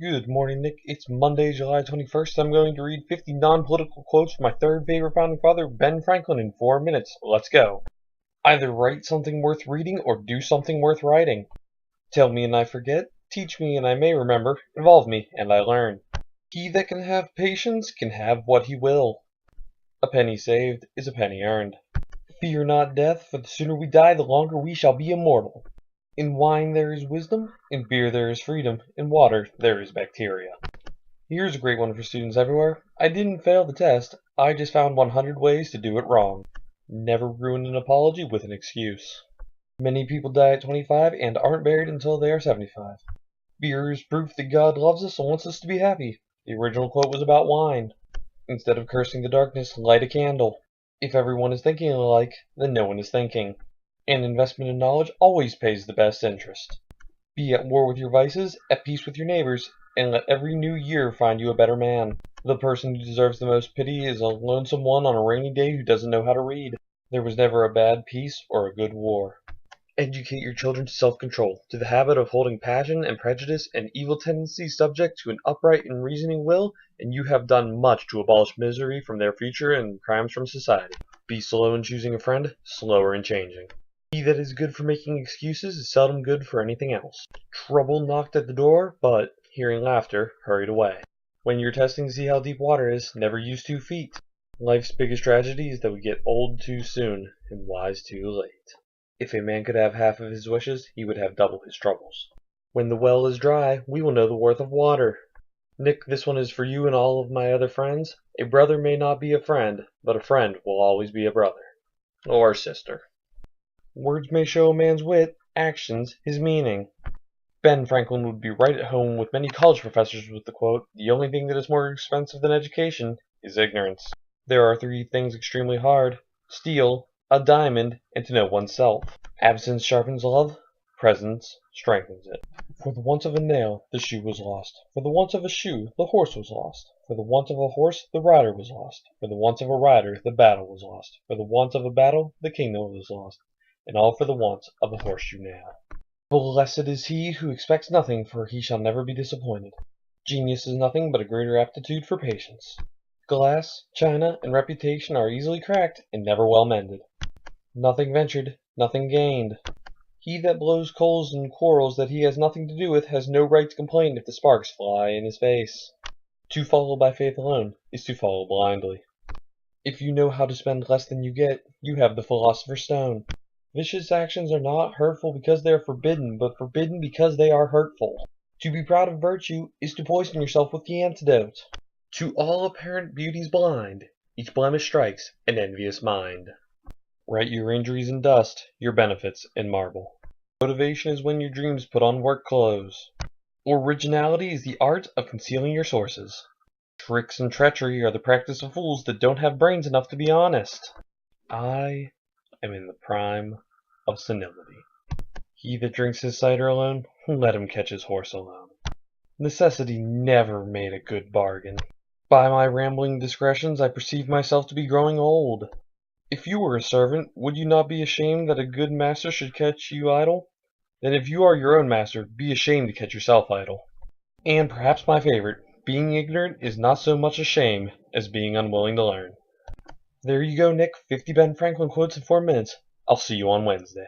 Good morning, Nick. It's Monday, July 21st. I'm going to read 50 non-political quotes from my third favorite founding father, Ben Franklin, in 4 minutes. Let's go. Either write something worth reading or do something worth writing. Tell me and I forget. Teach me and I may remember. Involve me and I learn. He that can have patience can have what he will. A penny saved is a penny earned. Fear not death, for the sooner we die, the longer we shall be immortal. In wine there is wisdom, in beer there is freedom, in water there is bacteria. Here's a great one for students everywhere. I didn't fail the test, I just found 100 ways to do it wrong. Never ruin an apology with an excuse. Many people die at 25 and aren't buried until they are 75. Beer is proof that God loves us and wants us to be happy. The original quote was about wine. Instead of cursing the darkness, light a candle. If everyone is thinking alike, then no one is thinking. An investment in knowledge always pays the best interest. Be at war with your vices, at peace with your neighbors, and let every new year find you a better man. The person who deserves the most pity is a lonesome one on a rainy day who doesn't know how to read. There was never a bad peace or a good war. Educate your children to self-control, to the habit of holding passion and prejudice and evil tendencies subject to an upright and reasoning will, and you have done much to abolish misery from their future and crimes from society. Be slow in choosing a friend, slower in changing. He that is good for making excuses is seldom good for anything else. Trouble knocked at the door, but, hearing laughter, hurried away. When you're testing to see how deep water is, never use 2 feet. Life's biggest tragedy is that we get old too soon and wise too late. If a man could have half of his wishes, he would have double his troubles. When the well is dry, we will know the worth of water. Nick, this one is for you and all of my other friends. A brother may not be a friend, but a friend will always be a brother. Or sister. Words may show a man's wit, actions his meaning. Ben Franklin would be right at home with many college professors with the quote, "The only thing that is more expensive than education is ignorance." There are 3 things extremely hard: steel, a diamond, and to know oneself. Absence sharpens love, presence strengthens it. For the want of a nail, the shoe was lost. For the want of a shoe, the horse was lost. For the want of a horse, the rider was lost. For the want of a rider, the battle was lost. For the want of a battle, the kingdom was lost. And all for the want of a horseshoe nail. Blessed is he who expects nothing, for he shall never be disappointed. Genius is nothing but a greater aptitude for patience. Glass, china, and reputation are easily cracked and never well mended. Nothing ventured, nothing gained. He that blows coals in quarrels that he has nothing to do with has no right to complain if the sparks fly in his face. To follow by faith alone is to follow blindly. If you know how to spend less than you get, you have the philosopher's stone. Vicious actions are not hurtful because they are forbidden, but forbidden because they are hurtful. To be proud of virtue is to poison yourself with the antidote. To all apparent beauty's blind, each blemish strikes an envious mind. Write your injuries in dust, your benefits in marble. Motivation is when your dreams put on work clothes. Originality is the art of concealing your sources. Tricks and treachery are the practice of fools that don't have brains enough to be honest. I am in the prime of senility. He that drinks his cider alone, let him catch his horse alone. Necessity never made a good bargain. By my rambling discretions I perceive myself to be growing old. If you were a servant, would you not be ashamed that a good master should catch you idle? Then if you are your own master, be ashamed to catch yourself idle. And perhaps my favorite, being ignorant is not so much a shame as being unwilling to learn. There you go, Nick. 50 Ben Franklin quotes in 4 minutes. I'll see you on Wednesday.